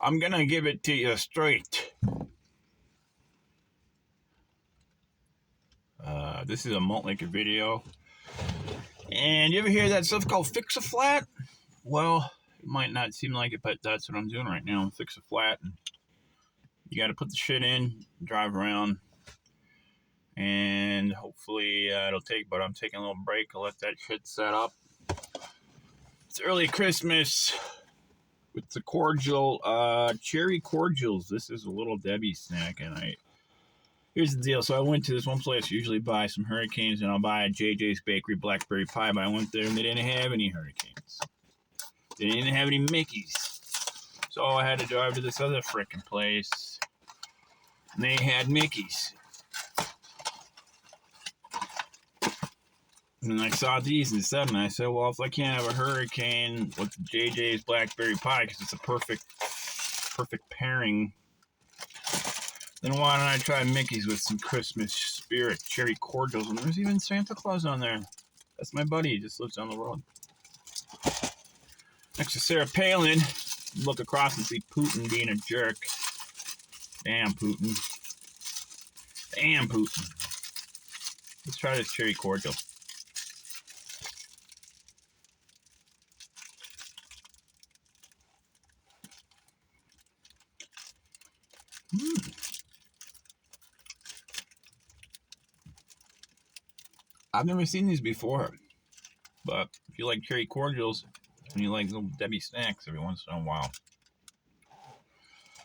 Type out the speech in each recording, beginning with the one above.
I'm gonna give it to you straight. This is a Malt Maker video. And you ever hear that stuff called fix-a-flat? Well, it might not seem like it, but that's what I'm doing right now. Fix-a-flat. You got to put the shit in, drive around, and hopefully it'll take, but I'm taking a little break. I'll let that shit set up. It's early Christmas with the cordial, cherry cordials. This is a Little Debbie snack, and here's the deal. So I went to this one place, usually buy some hurricanes, and I'll buy a JJ's Bakery blackberry pie, but I went there and they didn't have any hurricanes. They didn't have any Mickeys. So I had to drive to this other frickin' place, and they had Mickeys. And I saw these instead, and I said, well, if I can't have a hurricane with JJ's blackberry pie, because it's a perfect pairing, then why don't I try Mickey's with some Christmas spirit, cherry cordials, and there's even Santa Claus on there. That's my buddy, he just lives down the road. Next to Sarah Palin, look across and see Putin being a jerk. Damn Putin. Damn Putin. Let's try this cherry cordial. I've never seen these before, but if you like cherry cordials and you like Little Debbie snacks every once in a while,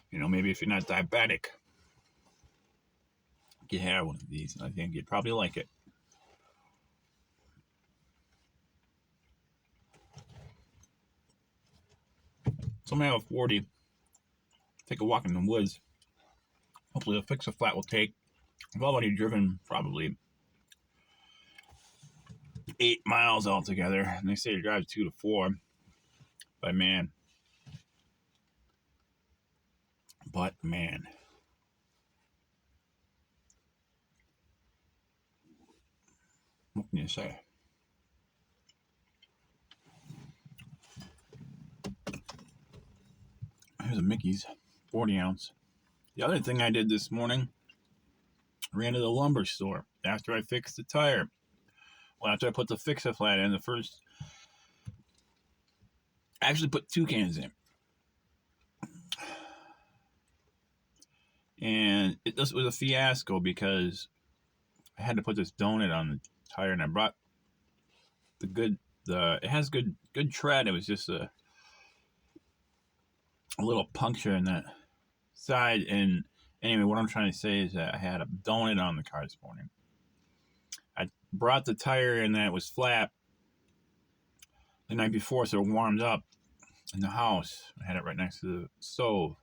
you know, maybe if you're not diabetic, you can have one of these, and I think you'd probably like it. So I'm gonna have a 40, take a walk in the woods. Hopefully the fix-a-flat will take. I've already driven probably 8 miles altogether, and they say to drive 2 to 4. But man, what can you say? Here's a Mickey's 40 ounce. The other thing I did this morning, I ran to the lumber store after I fixed the tire. Well, after I put the fix-a-flat in, I actually put 2 cans in. And this was a fiasco because I had to put this donut on the tire, and I brought it has good tread. It was just a little puncture in that side. And anyway, what I'm trying to say is that I had a donut on the car this morning. I brought the tire in that was flat the night before, so it warmed up in the house. I had it right next to the stove,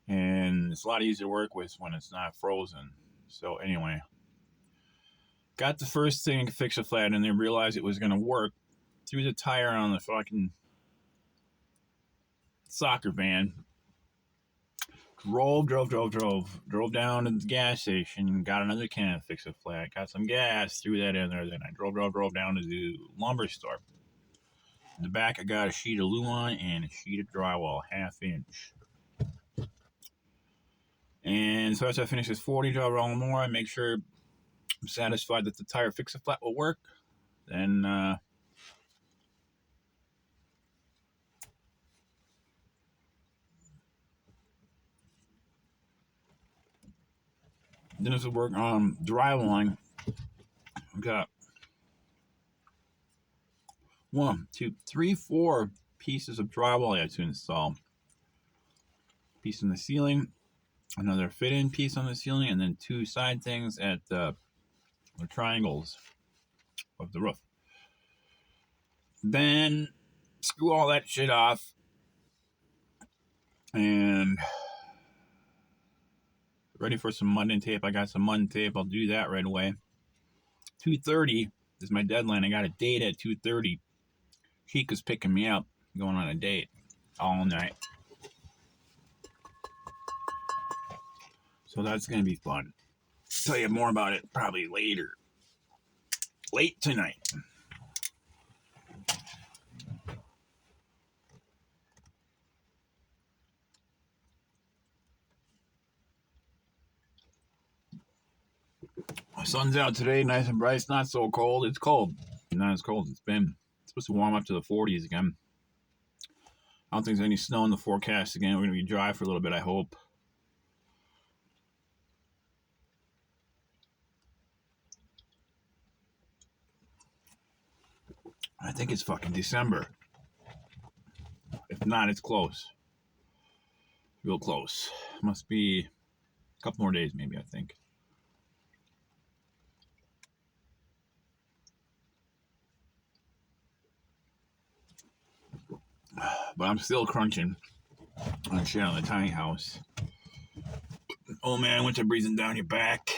and it's a lot easier to work with when it's not frozen. So anyway, got the first thing fix-a-flat, and then realized it was going to work. Threw the tire on the fucking soccer van. Drove down to the gas station, got another can of fix-a-flat, got some gas, threw that in there. Then I drove down to the lumber store. In the back, I got a sheet of Luan and a sheet of drywall, 1/2 inch. And so after I finish this 40, drive around more, I make sure I'm satisfied that the tire fix-a-flat will work. Then this will work on drywalling. I've got 1, 2, 3, 4 pieces of drywall I have to install. Piece in the ceiling, another fit-in piece on the ceiling, and then 2 side things at the triangles of the roof. Then screw all that shit off, and ready for some mudding tape. I got some mudding tape. I'll do that right away. 2:30 is my deadline. I got a date at 2:30. Chica's picking me up, going on a date all night. So that's going to be fun. I'll tell you more about it probably later. Late tonight. Sun's out today, nice and bright. It's not so cold. It's cold. Not as cold as it's been. It's supposed to warm up to the 40s again. I don't think there's any snow in the forecast again. We're going to be dry for a little bit, I hope. I think it's fucking December. If not, it's close. Real close. Must be a couple more days, maybe, I think. But I'm still crunching on shit on the tiny house. Oh man, winter breathing down your back.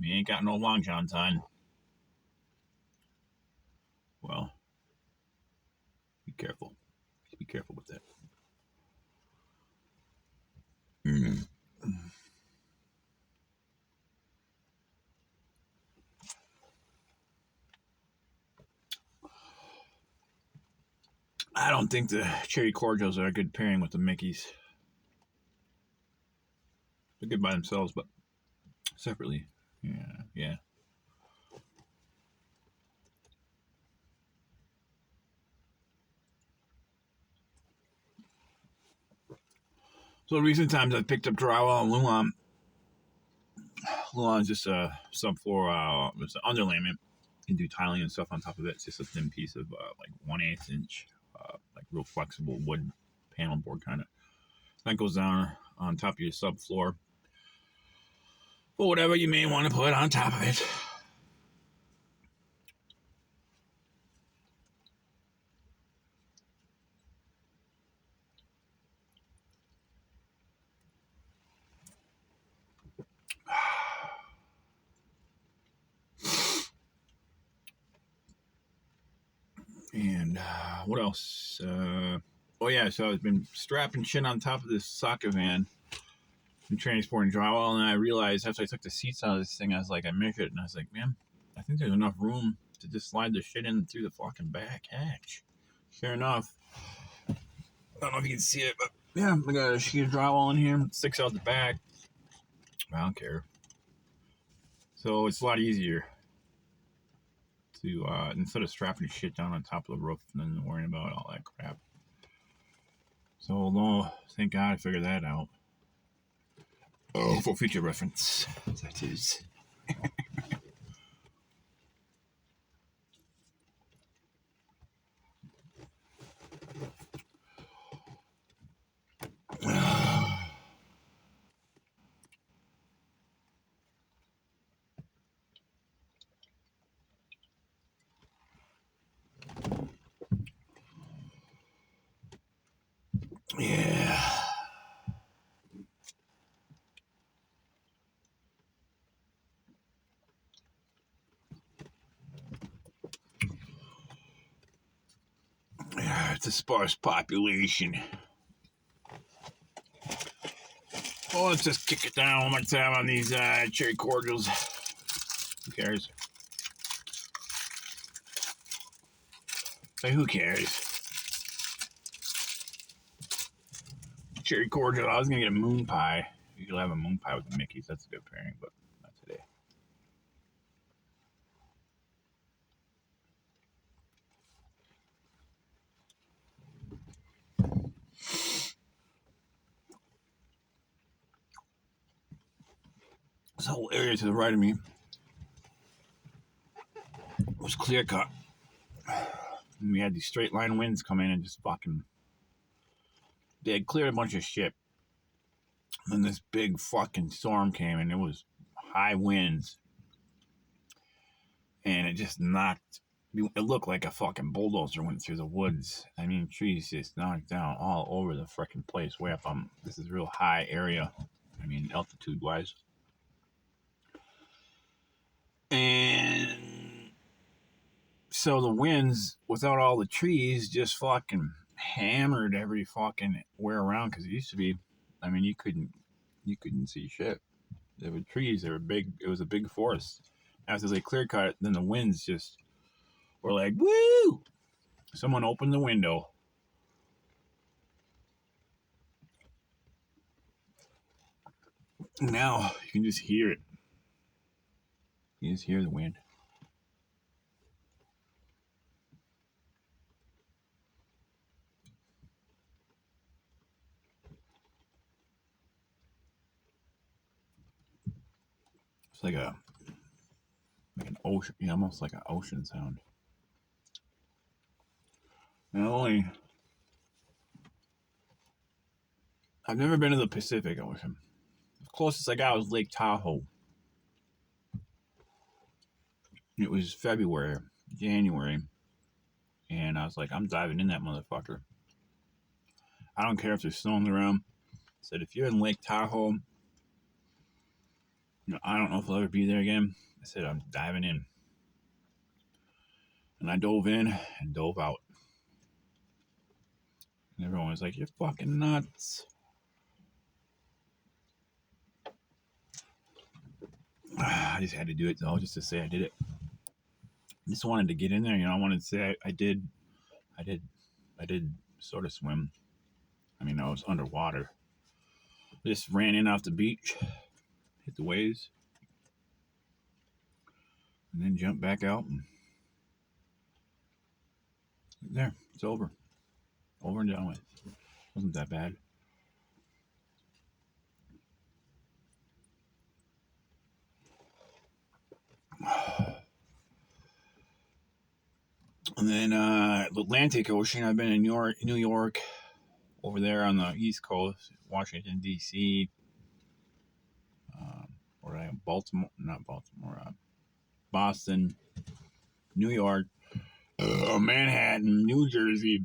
You ain't got no long johns on. Well, be careful. Be careful with that. I don't think the cherry cordials are a good pairing with the Mickeys. They're good by themselves, but separately. Yeah. So recent times I've picked up drywall and Luan. Luan's just a subfloor, it's an underlayment. You can do tiling and stuff on top of it. It's just a thin piece of like 1/8 inch, like real flexible wood panel board kind of. That goes down on top of your subfloor. But whatever you may want to put on top of it. And what else? Oh yeah, so I've been strapping shit on top of this soccer van and transporting drywall, and I realized after I took the seats out of this thing, I was like, I measured it, and I was like, man, I think there's enough room to just slide the shit in through the fucking back hatch. Sure enough, I don't know if you can see it, but yeah, I got a sheet of drywall in here, it sticks out the back. I don't care. So it's a lot easier to instead of strapping shit down on top of the roof and then worrying about all that crap. So no, thank God I figured that out. Oh, for future reference, that is. Yeah. It's a sparse population. Well, let's just kick it down one more time on these cherry cordials. Who cares? Say, who cares? Cherry cordial. I was gonna get a moon pie. You could have a moon pie with the Mickeys. That's a good pairing, but not today. This whole area to the right of me was clear cut. And we had these straight line winds come in and just fucking. They had cleared a bunch of shit. Then this big fucking storm came and it was high winds. And it just knocked. It looked like a fucking bulldozer went through the woods. I mean, trees just knocked down all over the freaking place. Way up on. This is a real high area. I mean, altitude wise. And so the winds, without all the trees, just fucking hammered every fucking where around. Because it used to be, I mean, you couldn't see shit. There were trees. They were big. It was a big forest. After they clear cut it, then the winds just were like, woo! Someone opened the window. Now you can just hear it. You just hear the wind. It's like an ocean, almost like an ocean sound. I've never been to the Pacific Ocean. The closest I got was Lake Tahoe. It was February, January, and I was like, I'm diving in that motherfucker. I don't care if there's snow on the ground. I said, if you're in Lake Tahoe, I don't know if I'll ever be there again. I said, I'm diving in. And I dove in and dove out. And everyone was like, you're fucking nuts. I just had to do it though, just to say I did it. I just wanted to get in there, I wanted to say I did sort of swim. I mean, I was underwater. I just ran in off the beach, hit the waves, and then jumped back out. And there, it's over. Over and done with. Wasn't that bad. And then the Atlantic Ocean, I've been in New York, over there on the East Coast, Washington, D.C., or Boston, New York, Manhattan, New Jersey.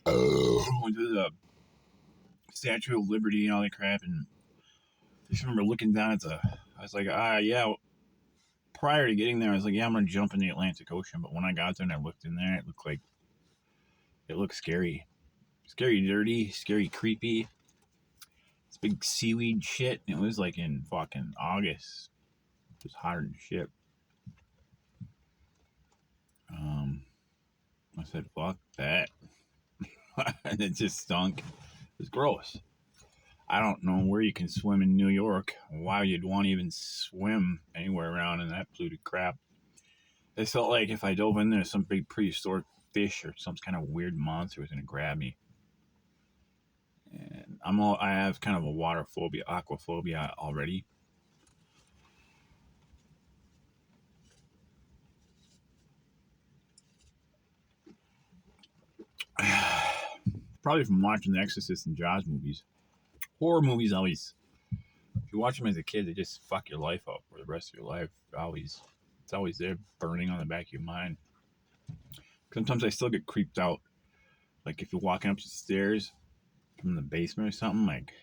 Went to the Statue of Liberty and all that crap, and I just remember looking down at I was like, yeah. Prior to getting there, I was like, yeah, I'm gonna jump in the Atlantic Ocean. But when I got there and I looked in there, it looked scary, dirty, scary, creepy. It's big seaweed shit. And it was like in fucking August. It was hotter than shit. I said, fuck that. And it just stunk. It was gross. I don't know where you can swim in New York. Why you'd want to even swim anywhere around in that polluted crap. It felt like if I dove in there, some big prehistoric fish or some kind of weird monster was going to grab me. And I have kind of a water phobia, aquaphobia already. Probably from watching The Exorcist and Jaws movies. Horror movies always, if you watch them as a kid, they just fuck your life up for the rest of your life. It's always there, burning on the back of your mind. Sometimes I still get creeped out. Like if you're walking up the stairs from the basement or something, like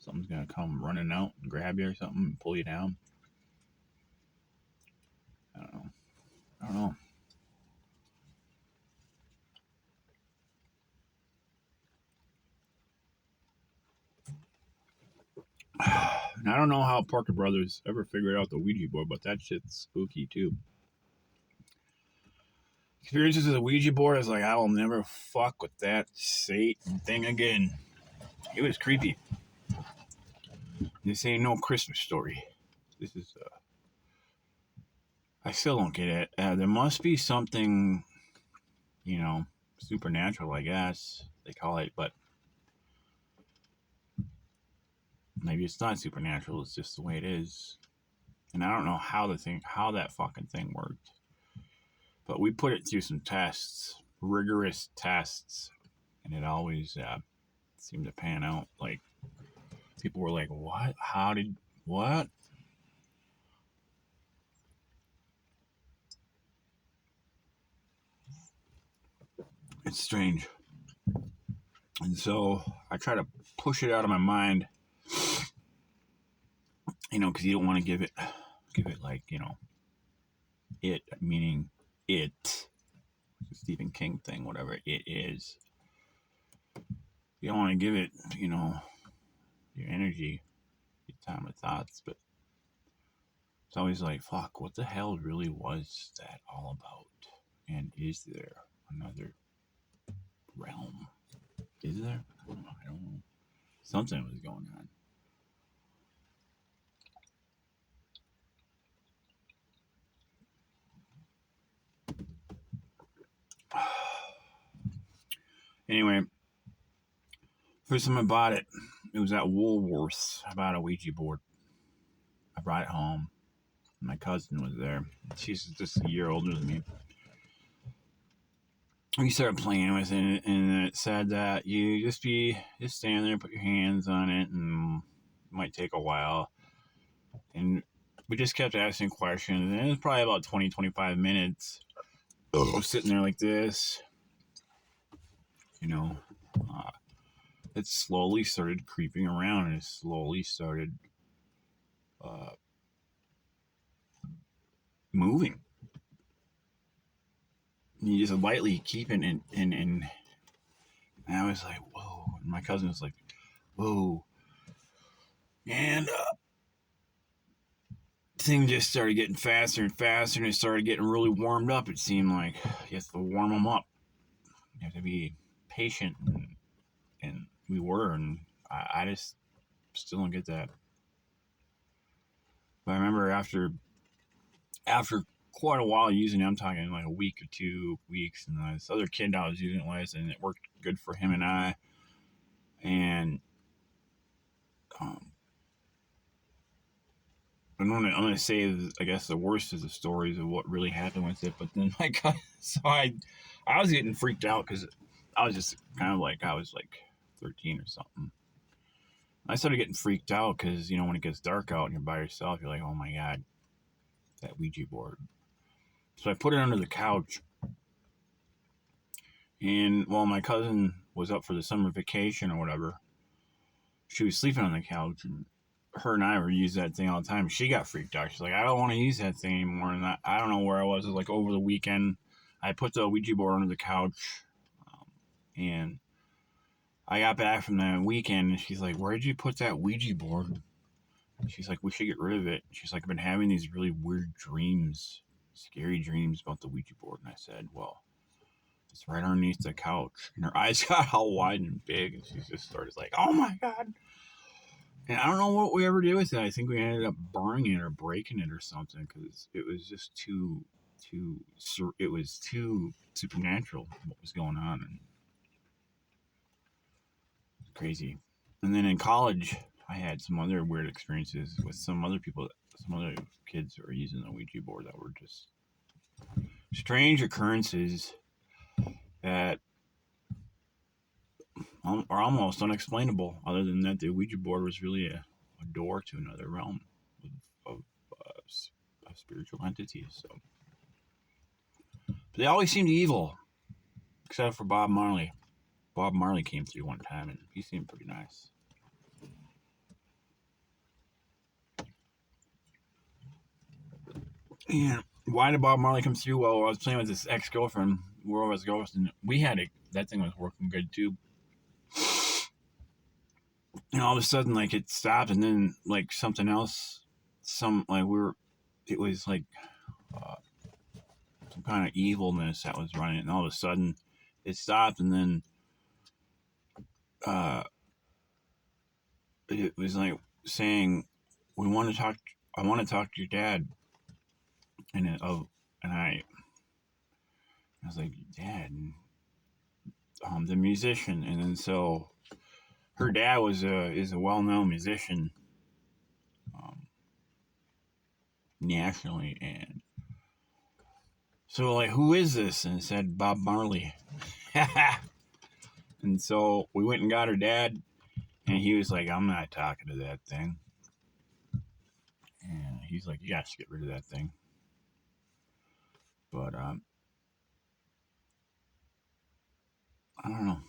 something's gonna come running out and grab you or something and pull you down. I don't know. And I don't know how Parker Brothers ever figured out the Ouija board, but that shit's spooky too. Experiences with the Ouija board, I was like, I will never fuck with that Satan thing again. It was creepy. This ain't no Christmas story. This is, I still don't get it. There must be something, supernatural, I guess they call it, but maybe it's not supernatural. It's just the way it is. And I don't know how that fucking thing worked. But we put it through some tests, rigorous tests, and it always seemed to pan out. Like, people were like, what? What? It's strange. And so I try to push it out of my mind, because you don't want to give it like, it, meaning it, Stephen King thing, whatever it is. You don't want to give it, your energy, your time and thoughts, but it's always like, fuck, what the hell really was that all about? And is there another realm? Is there? I don't know. Something was going on. Anyway, first time I bought it, it was at Woolworths. I bought a Ouija board. I brought it home. My cousin was there. She's just a year older than me. We started playing with it, and it said that you just stand there, put your hands on it, and it might take a while. And we just kept asking questions, and it was probably about 20, 25 minutes. I was sitting there like this, you know. It slowly started creeping around, and it slowly started moving. And you just lightly keep it, and I was like, whoa. And my cousin was like, whoa. And thing just started getting faster and faster, and it started getting really warmed up. It seemed like you have to warm them up. You have to be patient, and we were, and I just still don't get that. But I remember after quite a while using it, I'm talking like a week or 2 weeks, and this other kid I was using it with, and it worked good for him and I. And I'm gonna say, I guess the worst is the stories of what really happened with it. But then so I was getting freaked out because I was just kind of like, I was like 13 or something. I started getting freaked out because, when it gets dark out and you're by yourself, you're like, oh my God, that Ouija board. So I put it under the couch. And while my cousin was up for the summer vacation or whatever, she was sleeping on the couch, and her and I were using that thing all the time. She got freaked out. She's like, I don't want to use that thing anymore. And I don't know where I was. It was like over the weekend. I put the Ouija board under the couch, and I got back from that weekend, and she's like, where did you put that Ouija board? And she's like, we should get rid of it. She's like, I've been having these really weird dreams, scary dreams about the Ouija board. And I said, well, it's right underneath the couch. And her eyes got all wide and big, and she just started like, oh my God. And I don't know what we ever did with it. I think we ended up burning it or breaking it or something, because it was just it was too supernatural what was going on, and crazy. And then in college, I had some other weird experiences with some other people, some other kids who were using the Ouija board that were just strange occurrences that are almost unexplainable. Other than that, the Ouija board was really a door to another realm of spiritual entities. So, but they always seemed evil, except for Bob Marley. Bob Marley came through one time, and he seemed pretty nice. And why did Bob Marley come through? Well, I was playing with this ex-girlfriend. Where I was going, and we had that thing was working good too. And all of a sudden, like, it stopped, and then like something else, it was like some kind of evilness that was running, and all of a sudden, it stopped, and then it was like saying, "We want to talk. I want to talk to your dad." And I was like, "Dad," the musician, and then so her dad is a well-known musician, nationally, and so like, who is this? And it said Bob Marley. And so we went and got her dad, and he was like, I'm not talking to that thing. And he's like, you guys get rid of that thing. But I don't know.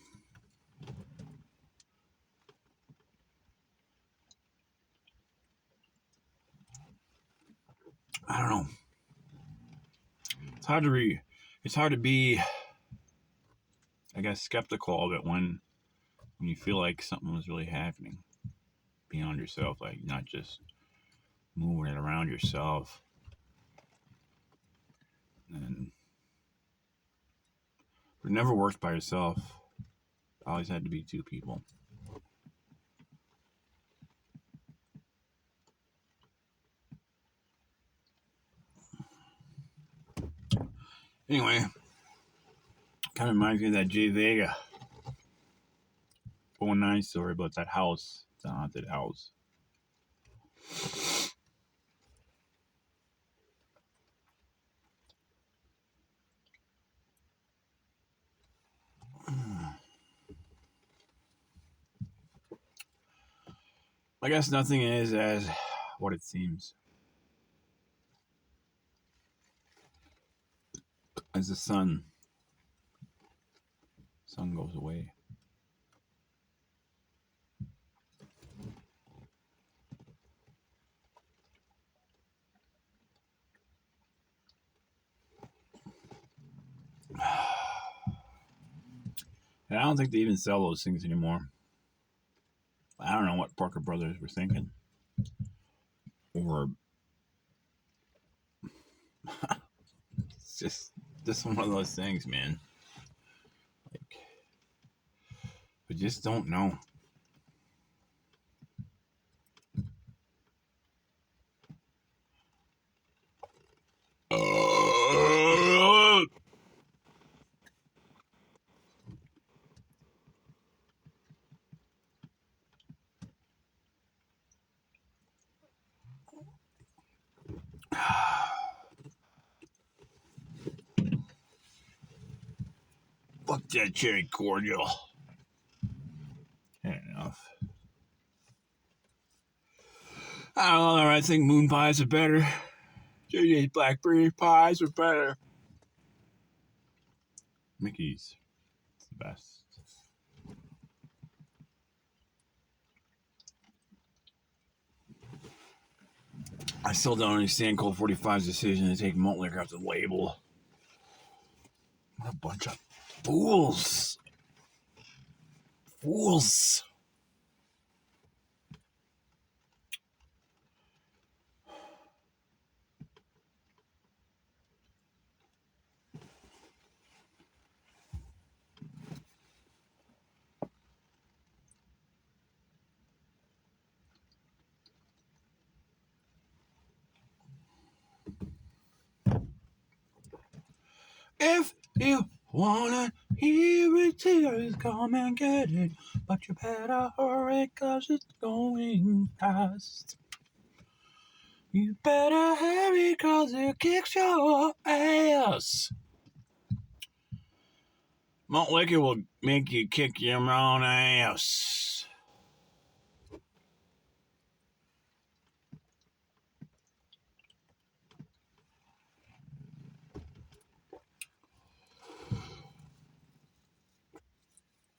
I don't know. It's hard to be, I guess, skeptical of it when you feel like something was really happening beyond yourself, like not just moving it around yourself. And it never worked by yourself. It always had to be two people. Anyway, Kind of reminds me of that Jay Vega 09 story about that house, the haunted house. I guess nothing is as what it seems. As the sun goes away. And I don't think they even sell those things anymore. I don't know what Parker Brothers were thinking. Or it's just one of those things, man. Like, we just don't know. Fuck that cherry cordial. Had enough. I don't know. I think moon pies are better. JJ's blackberry pies are better. Mickey's. It's the best. I still don't understand Colt 45's decision to take malt liquor off the label. What a bunch of fools. Fools. If you wanna hear it, tears come and get it. But you better hurry, 'cause it's going fast. You better hurry, 'cause it kicks your ass. Malt liquor will make you kick your own ass.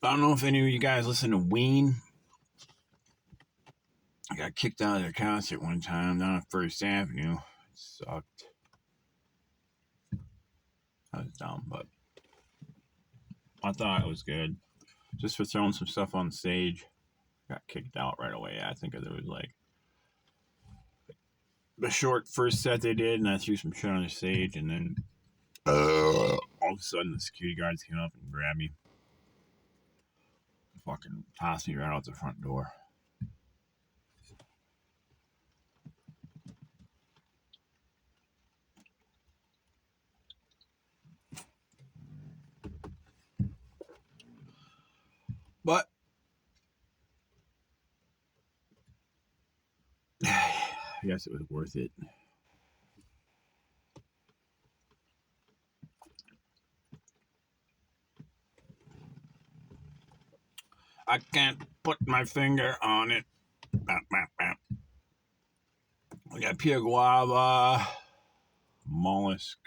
I don't know if any of you guys listen to Ween. I got kicked out of their concert one time down at First Avenue. It sucked. I was dumb, but I thought it was good. Just for throwing some stuff on stage. Got kicked out right away. I think there was like the short first set they did, and I threw some shit on the stage, and then all of a sudden the security guards came up and grabbed me. Fucking tossed me right out the front door. But I guess it was worth it. I can't put my finger on it. We got pure guava, mollusk,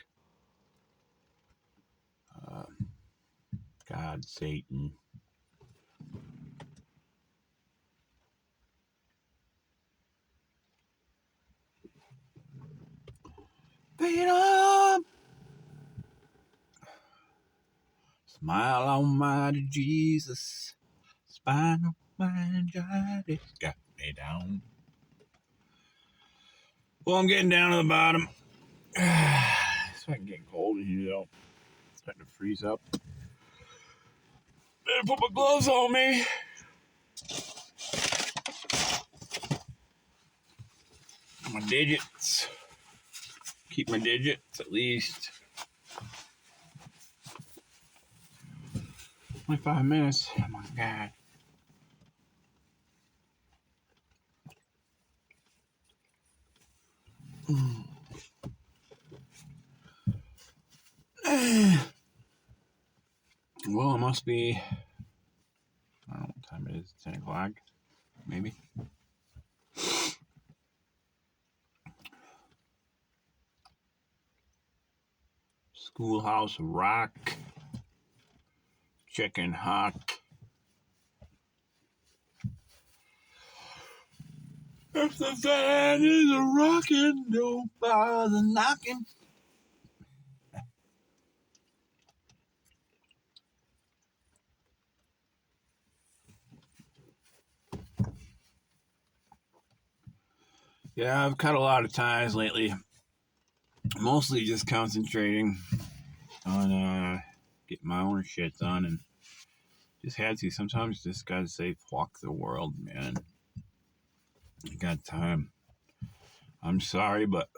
God, Satan. Freedom! Smile, almighty Jesus. Spinal meningitis got me down. Well, I'm getting down to the bottom. It's fucking getting cold in here, though. It's starting to freeze up. Better put my gloves on me. My digits. Keep my digits at least. 25 minutes. Oh my God. Well, it must be, I don't know what time it is, 10 o'clock, maybe. Schoolhouse Rock. Chicken hot. If the fan is a rockin', don't bother knocking. Yeah, I've cut a lot of ties lately. Mostly just concentrating on getting my own shit done, and just had to. Sometimes just gotta say, fuck the world, man. I got time. I'm sorry, but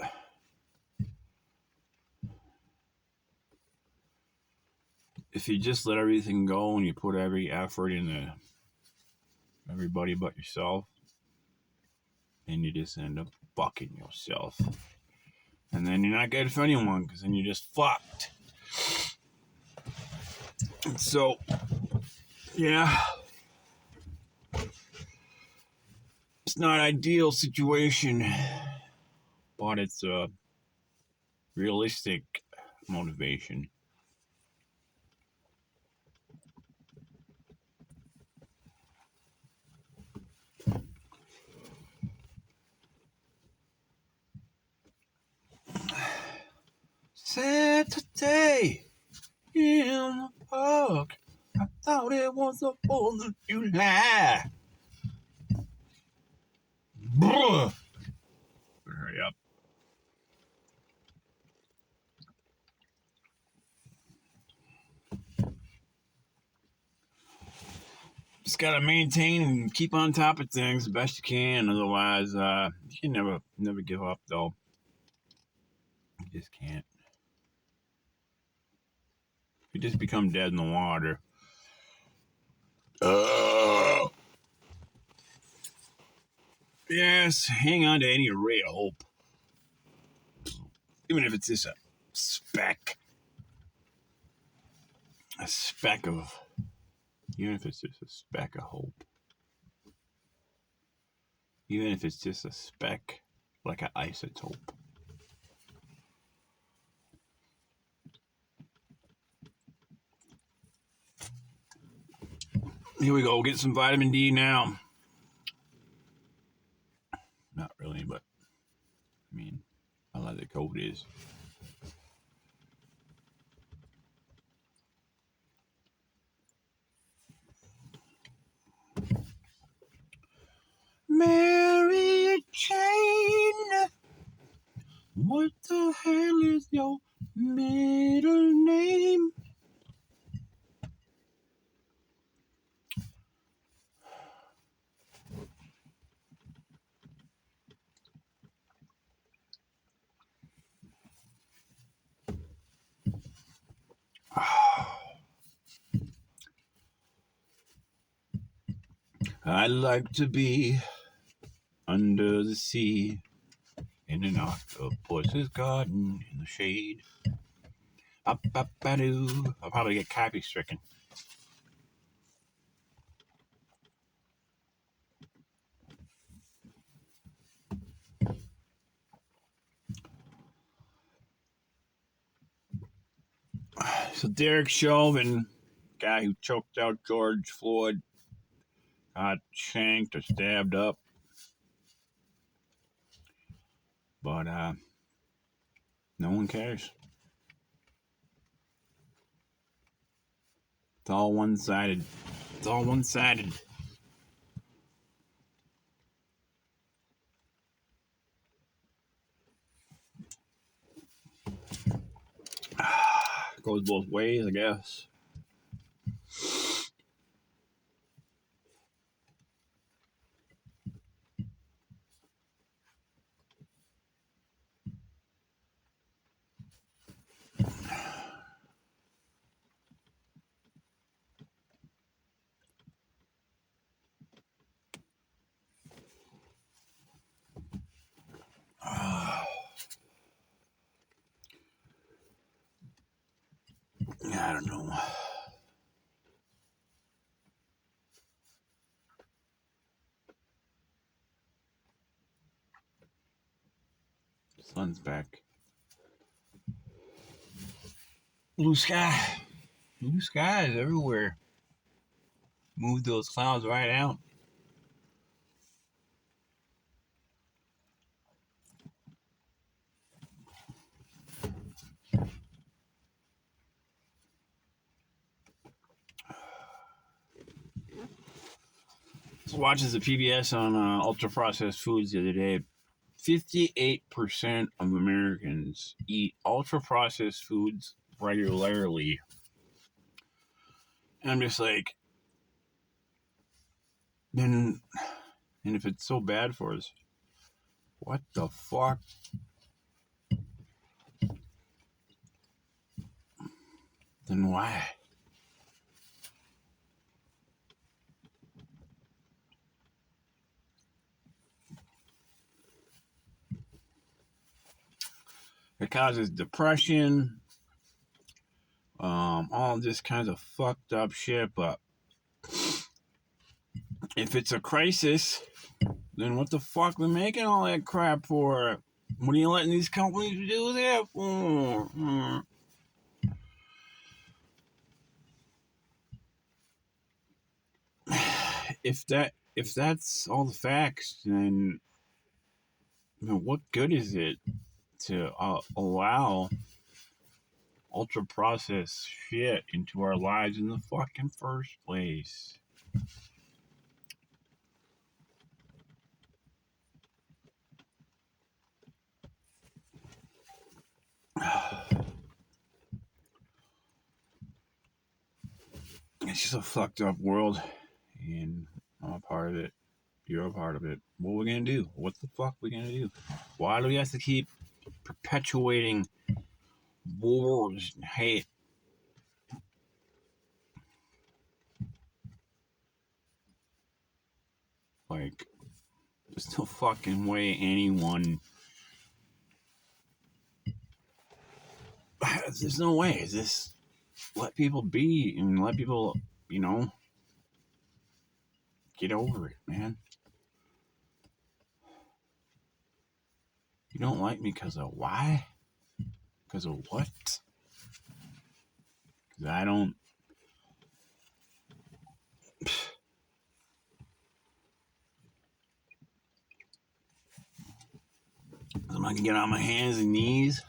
if you just let everything go and you put every effort into everybody but yourself, then you just end up fucking yourself. And then you're not good for anyone, because then you're just fucked. So, yeah. It's not an ideal situation, but it's a realistic motivation. Saturday in the park. I thought it was the 4th of July. Bruh. Hurry up. Just gotta maintain and keep on top of things the best you can. Otherwise, you can never give up, though. You just can't. You just become dead in the water. Yes, hang on to any ray of hope. Even if it's just a speck. A speck of. Even if it's just a speck of hope. Even if it's just a speck, like an isotope. Here we go, get some vitamin D now. Not really, but I mean, I like the cold is. Mary Jane, what the hell is your middle name? I'd like to be under the sea in an octopus's garden in the shade. I'll probably get copy stricken. So Derek Chauvin, guy who choked out George Floyd, got shanked or stabbed up. But no one cares. It's all one-sided. It's all one-sided. It goes both ways, I guess. I don't know. Sun's back. Blue sky. Blue skies everywhere. Move those clouds right out. I was watching the PBS on ultra processed foods the other day. 58% of Americans eat ultra processed foods regularly. And I'm just like, then, and if it's so bad for us, what the fuck? Then why? It causes depression, all this kinds of fucked up shit. But if it's a crisis, then what the fuck we making all that crap for? What are you letting these companies do that for? If that's all the facts, then what good is it to allow ultra processed shit into our lives in the fucking first place? It's just a fucked up world, and I'm a part of it. You're a part of it. What are we gonna do? What the fuck are we gonna do? Why do we have to keep perpetuating wars and hate? Like, there's no fucking way anyone. There's no way. Just let people be and let people, get over it, man. You don't like me because of why? Because of what? Because I don't. I'm not gonna get on my hands and knees.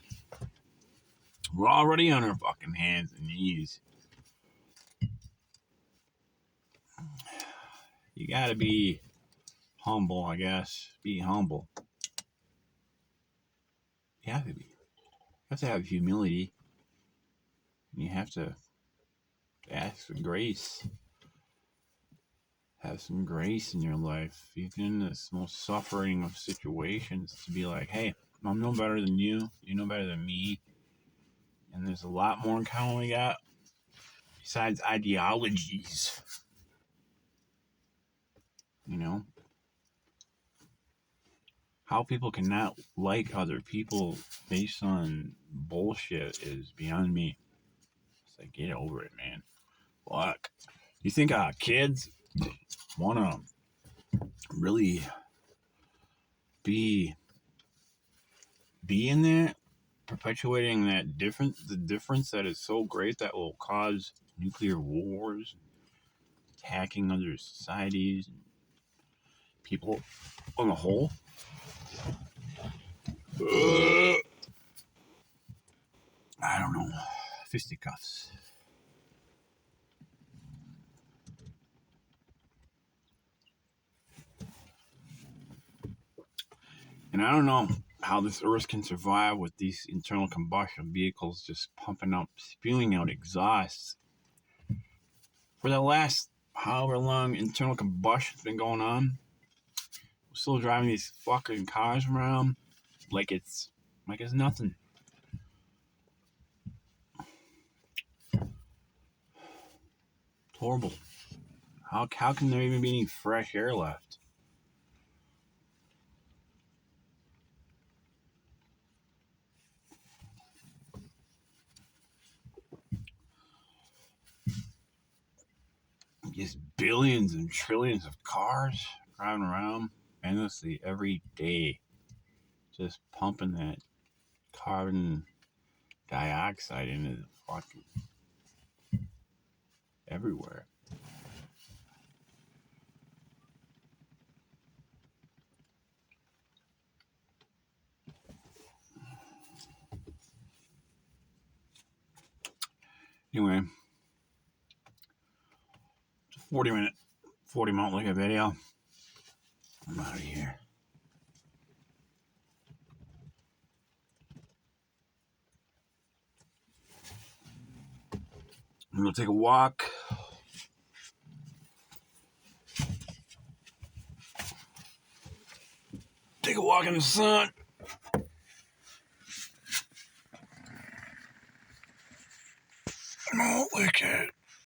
We're already on our fucking hands and knees. You gotta be humble, I guess. Be humble. You have to be. You have to have humility. And you have to ask for grace. Have some grace in your life, even in this most suffering of situations, to be like, hey, I'm no better than you. You're no better than me. And there's a lot more in common we got besides ideologies. How people cannot like other people based on bullshit is beyond me. It's like, get over it, man. Fuck. You think kids want to really be in there, perpetuating the difference that is so great that will cause nuclear wars, attacking other societies, people on the whole? I don't know. Fisticuffs. And I don't know how this Earth can survive with these internal combustion vehicles just spewing out exhausts. For the last however long internal combustion's been going on, we're still driving these fucking cars around like it's nothing. It's horrible. How can there even be any fresh air left? just billions and trillions of cars driving around endlessly every day, just pumping that carbon dioxide into the fucking everywhere. Anyway, it's a 40 Malt Liquor video. I'm out of here. I'm gonna take a walk. Take a walk in the sun. Malt Liquor.